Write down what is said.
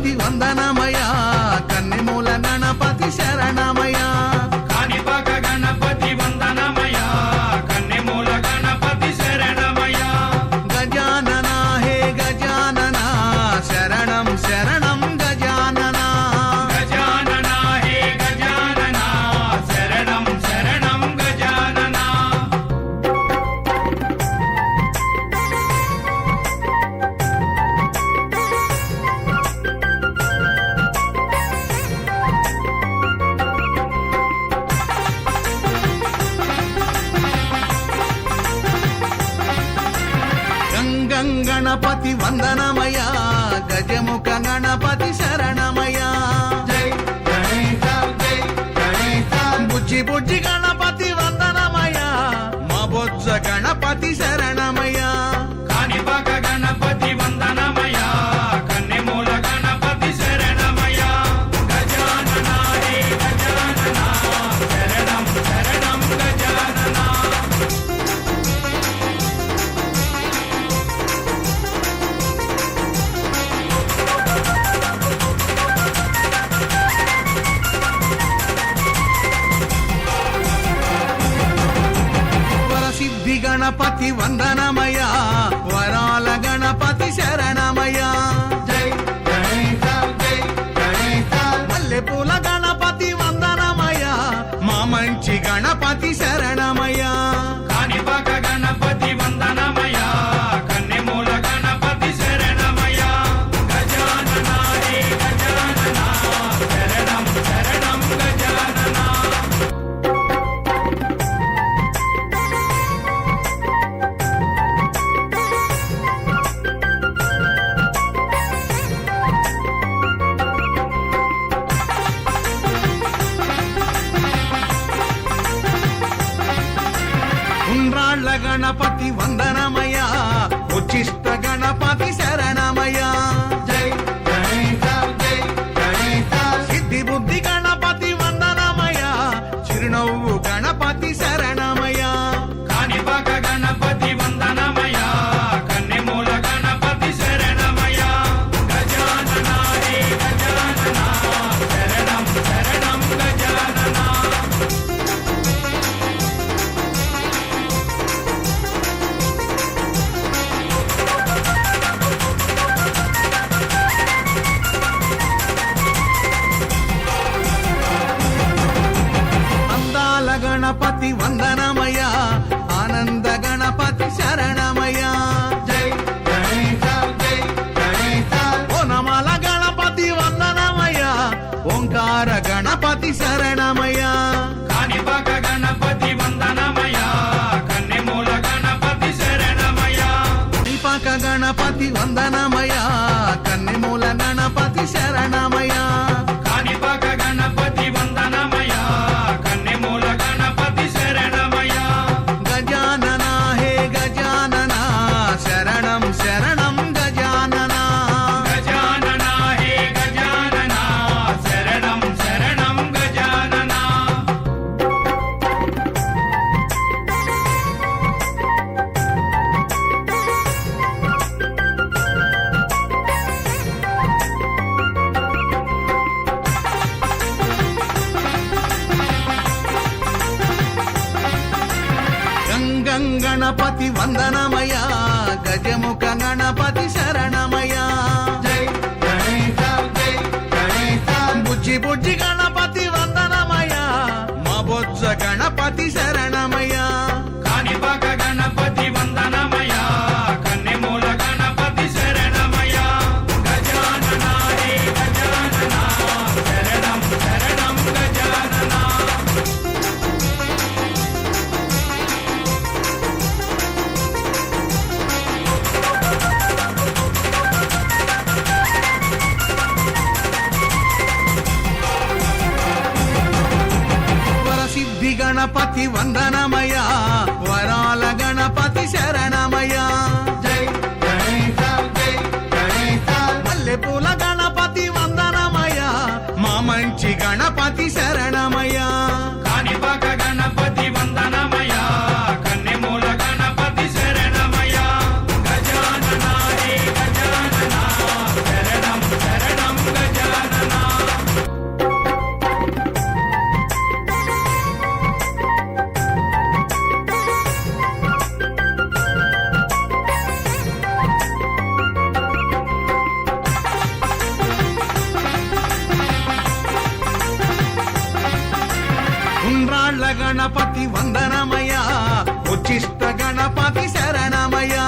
గణపతి వందనమయ కన్నెమూల గణపతి శరణమయ కాణిపాక గణపతి వందనమయ కన్నెమూల గణపతి శరణమయ గజానన హే గజానన శరణం శరణం గజానన గజానన హే గజానన శరణం శరణం గజానన గంగం గణపతి వందనమయ గజముఖ గణపతి శరణమయ బుజ్జి బుజ్జి గణపతి వందనమయ మా బొజ్జ గణపతి శరణమయ కాణిపాక గణపతి వందనమయ కన్నెమూల గణపతి శరణమయ గజానన హే గజానన శరణం శరణం గజానన వరసిద్ధి గణపతి వందనమయ వరాల గణపతి శరణమయ మల్లెపూల గణపతి వందనమయ మా మంచి గణపతి శరణమయ కాణిపాక గణపతి వందనమయ కన్నెమూల గణపతి శరణమయ గజానన హే గజానన శరణం శరణం గజానన ఉండ్రాళ్ళ గణపతి వందనమయ ఉచ్చిష్ట గణపతి శరణమయ సిద్ధి బుద్ధి గణపతి వందనమయ చిరునవ్వు గణపతి శరణమయ కాణిపాక గణపతి వందనమయ కన్నెమూల గణపతి శరణమయ గజానన హే గజానన శరణం శరణం గజానన అందాల గణపతి వందనమయ ఆనంద గణపతి శరణమయ ఓనమాల గణపతి వందనమయ ఓంకార గణపతి శరణమయ కాణిపాక గణపతి వందనమయ కన్నెమూల గణపతి శరణమయ దీపక గణపతి వందనమయ కన్నెమూల గణపతి శరణమయ కాణిపాక గణపతి వందనమయ కన్నెమూల గణపతి శరణమయ గజానన హే గజానన శరణం శరణం గజానన గజానన హే గజానన శరణం శరణం గజానన గంగం గణపతి వందనమయ గజముఖ గణపతి శరణమయ బుజ్జి బుజ్జి గణపతి వందనమయ మా బొజ్జ గణపతి శరణమయ కాణిపాక గణపతి వందనమయ కన్నెమూల గణపతి శరణమయ గజానన హే గజానన శరణం శరణం గజానన వరసిద్ధి గణపతి వందనమయ వరాల గణపతి శరణమయ మల్లెపూల గణపతి వందనమయ మా మంచి గణపతి శరణమయ కాణిపాక గణపతి వందనమయ కన్నెమూల గణపతి శరణమయ గజానన హే గజానన శరణం శరణం గణపతి వందనమయ్యా ఉచ్చిష్ట గణపతి శరణమయ్యా